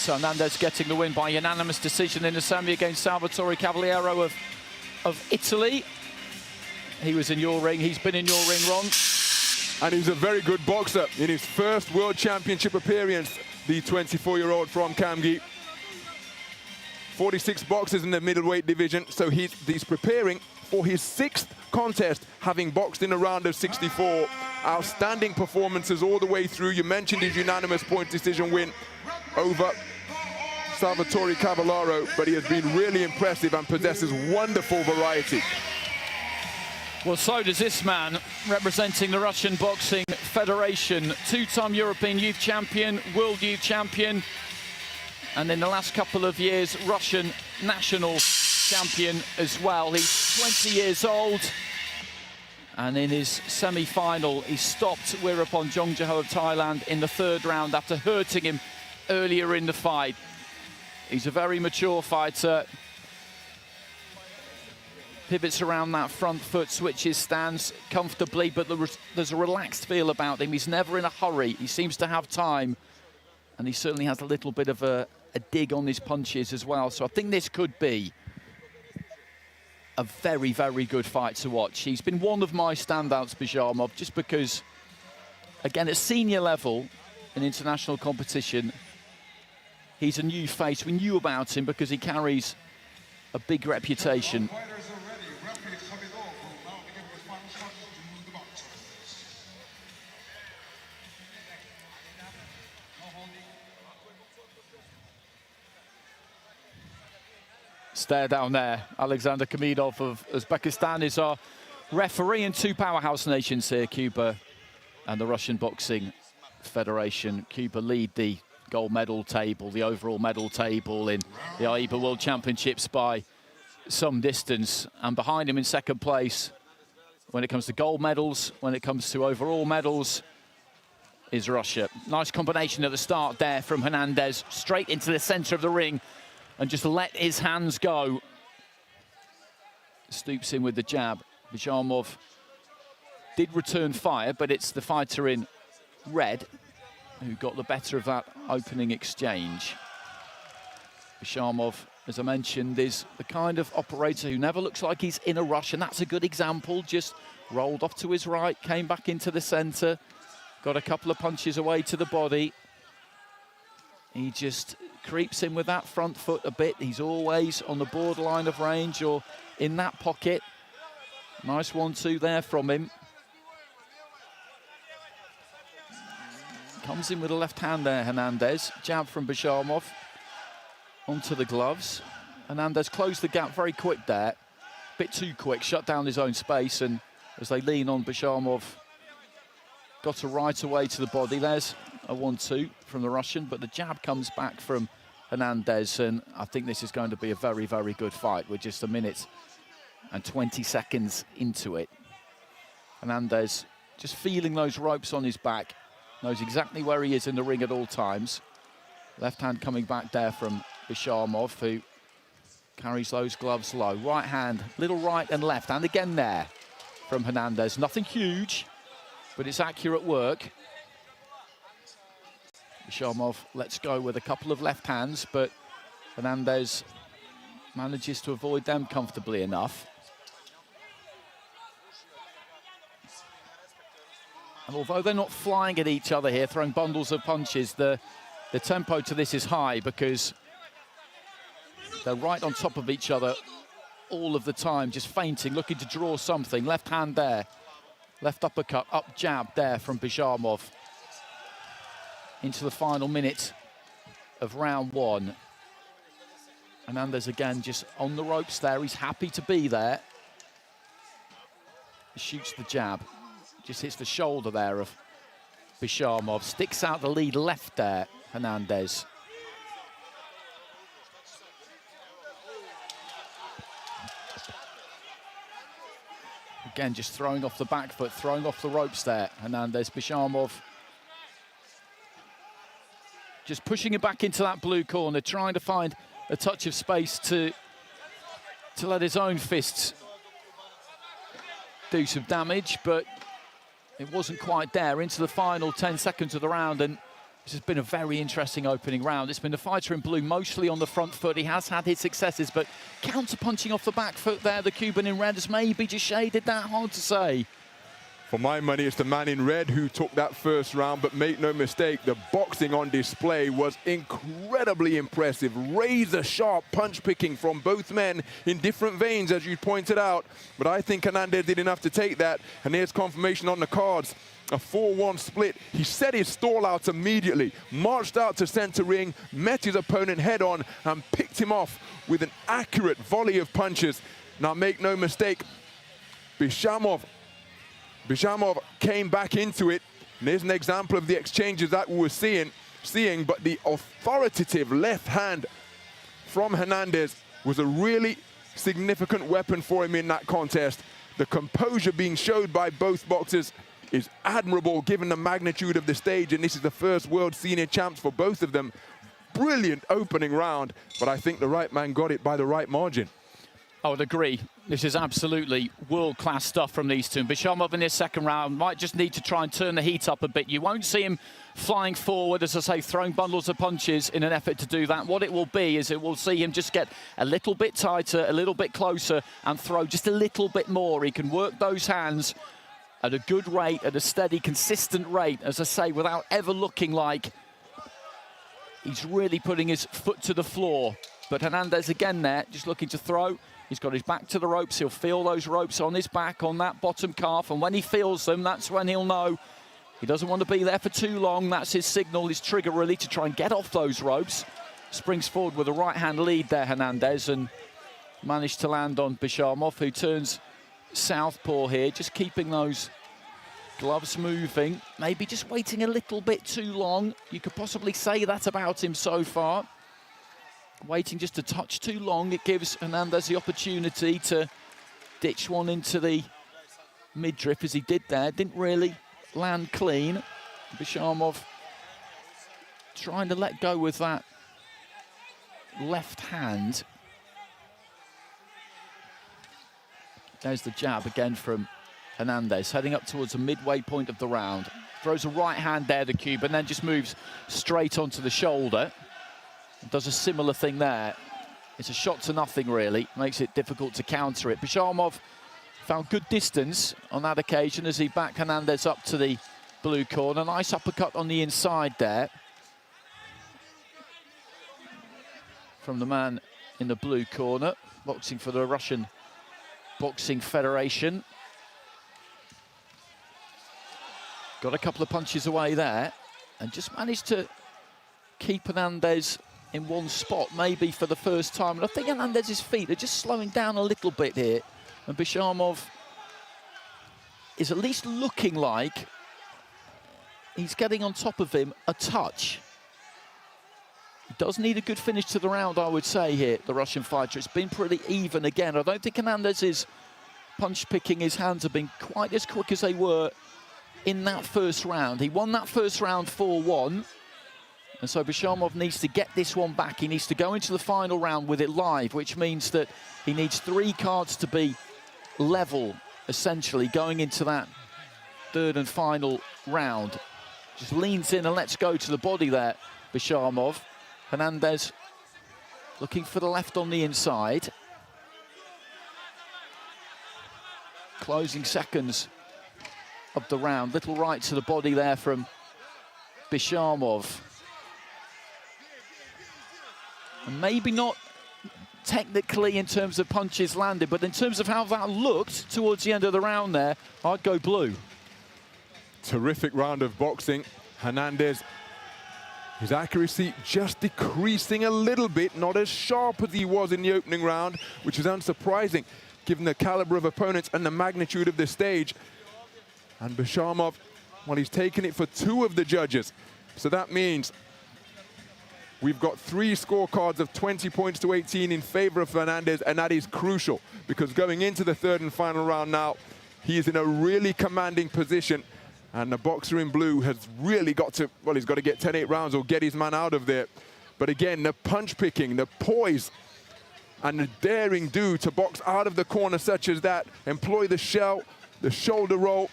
So Hernandez getting the win by unanimous decision in the semi against Salvatore Cavaliero of Italy. He was in your ring, he's been in your ring, Ron. And he's a very good boxer. In his first World Championship appearance, the 24-year-old from Kamgi. 46 boxers in the middleweight division, so he's preparing for his 6th contest, having boxed in a round of 64. Outstanding performances all the way through. You mentioned his unanimous point decision win over Salvatore Cavaliero, but he has been really impressive and possesses wonderful variety. Well, so does this man, representing the Russian Boxing Federation. 2-time European Youth Champion, World Youth Champion, and in the last couple of years, Russian National Champion as well. He's 20 years old, and in his semi-final, he stopped Wirapon Jongjaho of Thailand in the 3rd round after hurting him earlier in the fight. He's a very mature fighter. Pivots around that front foot, switches stance comfortably, but there's a relaxed feel about him. He's never in a hurry. He seems to have time, and he certainly has a little bit of a dig on his punches as well. So I think this could be a very, very good fight to watch. He's been one of my standouts, BIZHAMOV, just because, again, at senior level in international competition, he's a new face. We knew about him because he carries a big reputation. Stare down there. Alexander Kamidov of Uzbekistan is our referee, and 2 powerhouse nations here, Cuba and the Russian Boxing Federation. Cuba lead the gold medal table, the overall medal table in the AIBA World Championships by some distance, and behind him in 2nd place when it comes to gold medals, when it comes to overall medals, is Russia. Nice combination at the start there from Hernandez, straight into the center of the ring, and just let his hands go. Stoops in with the jab. BIZHAMOV did return fire, but it's the fighter in red who got the better of that opening exchange. BIZHAMOV, as I mentioned, is the kind of operator who never looks like he's in a rush, and that's a good example. Just rolled off to his right, came back into the center, got a couple of punches away to the body. He just creeps in with that front foot a bit. He's always on the borderline of range or in that pocket. Nice 1-2 there from him. Comes in with a left hand there, Hernandez. Jab from BIZHAMOV onto the gloves. Hernandez closed the gap very quick there. Bit too quick, shut down his own space, and as they lean on, BIZHAMOV got a right away to the body. There's a 1-2 from the Russian, but the jab comes back from Hernandez, and I think this is going to be a very, very good fight. We're just 1 minute and 20 seconds into it. Hernandez just feeling those ropes on his back, knows exactly where he is in the ring at all times. Left hand coming back there from BIZHAMOV, who carries those gloves low. Right hand, little right and left, and again there from Hernandez. Nothing huge, but it's accurate work. BIZHAMOV lets go with a couple of left hands, but Hernandez manages to avoid them comfortably enough. And although they're not flying at each other here, throwing bundles of punches, the tempo to this is high because they're right on top of each other all of the time, just feinting, looking to draw something. Left hand there, left uppercut, up jab there from BIZHAMOV. Into the final minute of round 1. Hernandez again just on the ropes there. He's happy to be there. He shoots the jab. Just hits the shoulder there of BIZHAMOV. Sticks out the lead left there, Hernandez. Again, just throwing off the back foot, throwing off the ropes there, Hernandez. BIZHAMOV just pushing it back into that blue corner, trying to find a touch of space to let his own fists do some damage, but it wasn't quite there. Into the final 10 seconds of the round, and This has been a very interesting opening round. It's been the fighter in blue mostly on the front foot. He has had his successes, but counter-punching off the back foot there, the Cuban in red has maybe just shaded that, hard to say. For my money, it's the man in red who took that first round, but make no mistake, the boxing on display was incredibly impressive. Razor-sharp punch-picking from both men in different veins, as you pointed out. But I think Hernandez did enough to take that, and here's confirmation on the cards. A 4-1 split. He set his stall out immediately, marched out to center ring, met his opponent head-on, and picked him off with an accurate volley of punches. Now, make no mistake, BIZHAMOV came back into it, and there's an example of the exchanges that we were seeing, but the authoritative left hand from Hernandez was a really significant weapon for him in that contest. The composure being showed by both boxers is admirable given the magnitude of the stage, and this is the first World Senior Champs for both of them. Brilliant opening round, but I think the right man got it by the right margin. I would agree. This is absolutely world-class stuff from these two. BIZHAMOV in this second round might just need to try and turn the heat up a bit. You won't see him flying forward, as I say, throwing bundles of punches in an effort to do that. What it will be is it will see him just get a little bit tighter, a little bit closer, and throw just a little bit more. He can work those hands at a good rate, at a steady, consistent rate, as I say, without ever looking like he's really putting his foot to the floor. But Hernandez again there, just looking to throw. He's got his back to the ropes. He'll feel those ropes on his back, on that bottom calf. And when he feels them, that's when he'll know he doesn't want to be there for too long. That's his signal, his trigger really, to try and get off those ropes. Springs forward with a right-hand lead there, Hernandez, and managed to land on BIZHAMOV, who turns southpaw here, just keeping those gloves moving. Maybe just waiting a little bit too long. You could possibly say that about him so far. Waiting just a touch too long. It gives Hernandez the opportunity to ditch one into the midriff, as he did there. Didn't really land clean. BIZHAMOV trying to let go with that left hand. There's the jab again from Hernandez, heading up towards the midway point of the round. Throws a right hand there, the Cube, and then just moves straight onto the shoulder. Does a similar thing there. It's a shot to nothing, really. Makes it difficult to counter it. BIZHAMOV found good distance on that occasion as he backed Hernandez up to the blue corner. Nice uppercut on the inside there from the man in the blue corner, boxing for the Russian Boxing Federation. Got a couple of punches away there and just managed to keep Hernandez in one spot, maybe for the first time. And I think Hernandez's feet are just slowing down a little bit here. And BIZHAMOV is at least looking like he's getting on top of him a touch. He does need a good finish to the round, I would say, here, the Russian fighter. It's been pretty even again. I don't think Hernandez's punch picking, his hands have been quite as quick as they were in that first round. He won that first round 4-1. And so BIZHAMOV needs to get this one back. He needs to go into the final round with it live, which means that he needs 3 cards to be level, essentially, going into that third and final round. Just leans in and lets go to the body there, BIZHAMOV. Hernandez looking for the left on the inside. Closing seconds of the round. Little right to the body there from BIZHAMOV. And maybe not technically in terms of punches landed, but in terms of how that looked towards the end of the round there, I'd go blue. Terrific round of boxing. Hernandez, his accuracy just decreasing a little bit, not as sharp as he was in the opening round, which is unsurprising given the caliber of opponents and the magnitude of the stage. And BIZHAMOV, well, he's taken it for 2 of the judges. So that means we've got 3 scorecards of 20 points to 18 in favor of Hernandez, and that is crucial because going into the third and final round now, he is in a really commanding position. And the boxer in blue has really got to, well, he's got to get 10-8 rounds or get his man out of there. But again, the punch picking, the poise, and the daring do to box out of the corner such as that, employ the shell, the shoulder roll.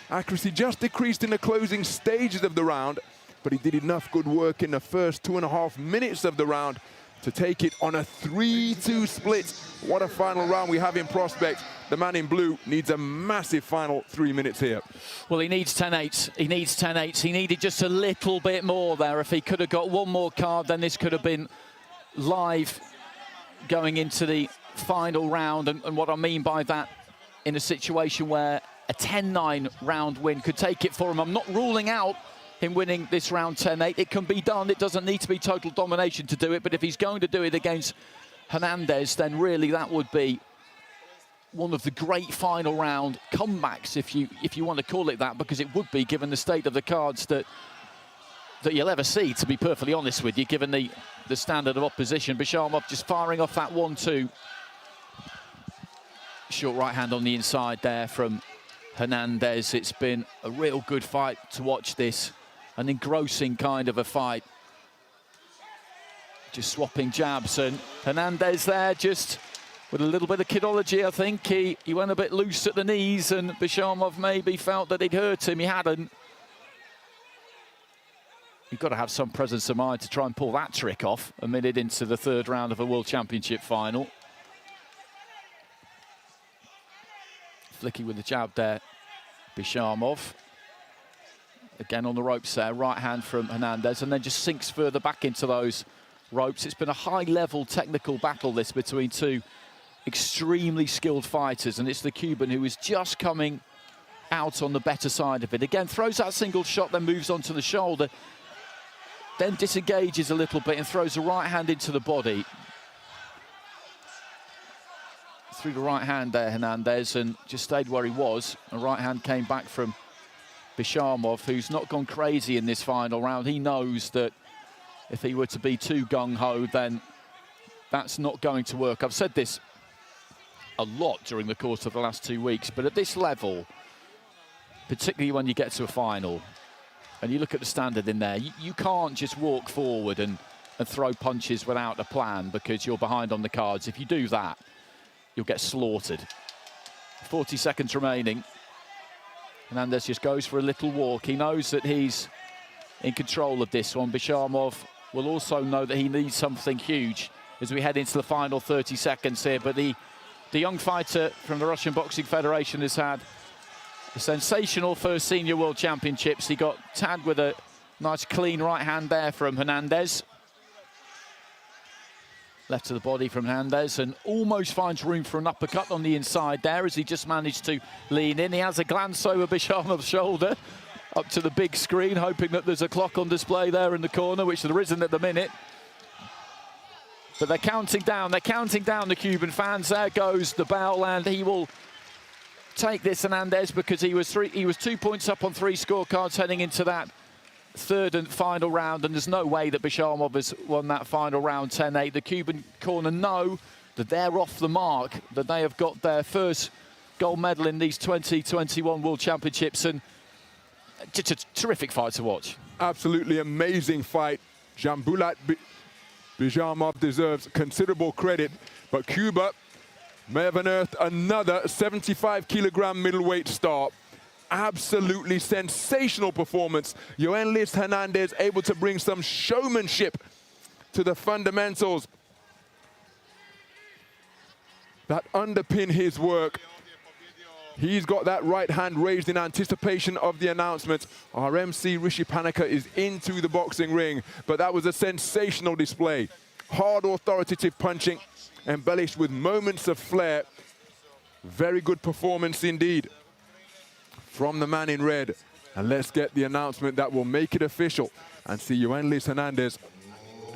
Accuracy just decreased in the closing stages of the round. but he did enough good work in the first 2.5 minutes of the round to take it on a 3-2 split. What a final round we have in prospect. The man in blue needs a massive final 3 minutes here. Well, he needs 10-8. He needs 10-8. He needed just a little bit more there. If he could have got one more card, then this could have been live going into the final round. And what I mean by that, in a situation where a 10-9 round win could take it for him. I'm not ruling out him winning this round 10-8. It can be done. It doesn't need to be total domination to do it. But if he's going to do it against Hernandez, then really that would be one of the great final round comebacks, if you want to call it that, because it would be, given the state of the cards that you'll ever see, to be perfectly honest with you, given the standard of opposition. BIZHAMOV just firing off that 1-2. Short right hand on the inside there from Hernandez. It's been a real good fight to watch this. An engrossing kind of a fight. Just swapping jabs, and Hernandez there just with a little bit of kidology, I think. He went a bit loose at the knees, and BIZHAMOV maybe felt that he'd hurt him. He hadn't. You've got to have some presence of mind to try and pull that trick off a minute into the third round of a World Championship final. Flicky with the jab there, BIZHAMOV. Again on the ropes there, right hand from Hernandez, and then just sinks further back into those ropes. It's been a high-level technical battle, this, between two extremely skilled fighters, and it's the Cuban who is just coming out on the better side of it. Again, throws that single shot, then moves on to the shoulder, then disengages a little bit and throws the right hand into the body. Through the right hand there, Hernandez, and just stayed where he was. The right hand came back from BIZHAMOV, who's not gone crazy in this final round. He knows that if he were to be too gung-ho, then that's not going to work. I've said this a lot during the course of the last 2 weeks, but at this level, particularly when you get to a final, and you look at the standard in there, you can't just walk forward and throw punches without a plan because you're behind on the cards. If you do that, you'll get slaughtered. 40 seconds remaining. Hernandez just goes for a little walk. He knows that he's in control of this one. BIZHAMOV will also know that he needs something huge as we head into the final 30 seconds here. But the young fighter from the Russian Boxing Federation has had a sensational first Senior World Championships. He got tagged with a nice clean right hand there from Hernandez. Left to the body from Hernandez, and almost finds room for an uppercut on the inside there as he just managed to lean in. He has a glance over BIZHAMOV's shoulder up to the big screen, hoping that there's a clock on display there in the corner, which there isn't at the minute. But they're counting down the Cuban fans. There goes the bell, and he will take this, Hernandez, because he was 2 points up on 3 scorecards heading into that third and final round, and there's no way that BIZHAMOV has won that final round 10-8. The Cuban corner know that they're off the mark, that they have got their first gold medal in these 2021 World Championships, and just a terrific fight to watch. Absolutely amazing fight. Dzhambulat, BIZHAMOV deserves considerable credit, but Cuba may have unearthed another 75-kilogram middleweight star. Absolutely sensational performance. Yoenlis Hernandez able to bring some showmanship to the fundamentals that underpin his work. He's got that right hand raised in anticipation of the announcement. Our MC Rishi Panika is into the boxing ring, but that was a sensational display. Hard, authoritative punching, embellished with moments of flair. Very good performance indeed from the man in red. And let's get the announcement that will make it official and see Yoenlis Hernandez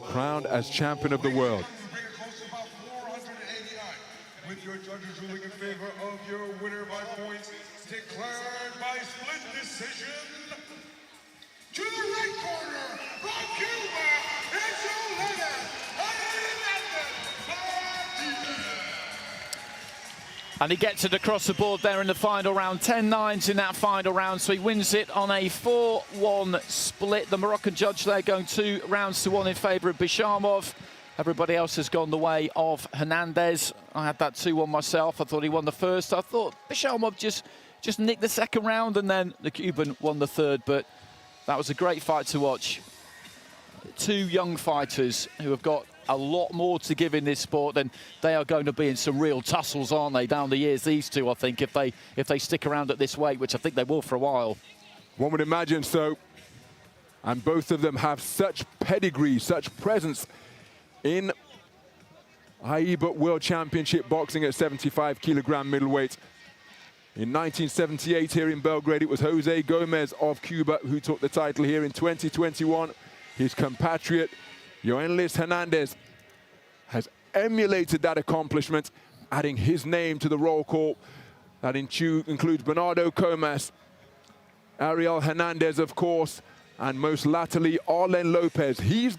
crowned as champion of the world. With your judges ruling in favor of your winner by points, declared by split decision. To the right corner, from Cuba, it's Yoenlis Martinez. And he gets it across the board there in the final round. 10-9s in that final round, so he wins it on a 4-1 split. The Moroccan judge there going 2 rounds to 1 in favor of BIZHAMOV. Everybody else has gone the way of Hernandez. I had that 2-1 myself. I thought he won the first. I thought BIZHAMOV just nicked the second round, and then the Cuban won the third. But That was a great fight to watch. Two young fighters who have got a lot more to give in this sport, then they are going to be in some real tussles, aren't they, down the years, these two, I think, if they stick around at this weight, which I think they will for a while. One would imagine so. And both of them have such pedigree, such presence in AIBA World Championship boxing at 75 kilogram middleweight. In 1978 here in Belgrade, it was Jose Gomez of Cuba who took the title here. In 2021. His compatriot, Yoenlis Hernandez, has emulated that accomplishment, adding his name to the roll call. That includes Bernardo Comas, Ariel Hernandez, of course, and most latterly, Arlen Lopez. He's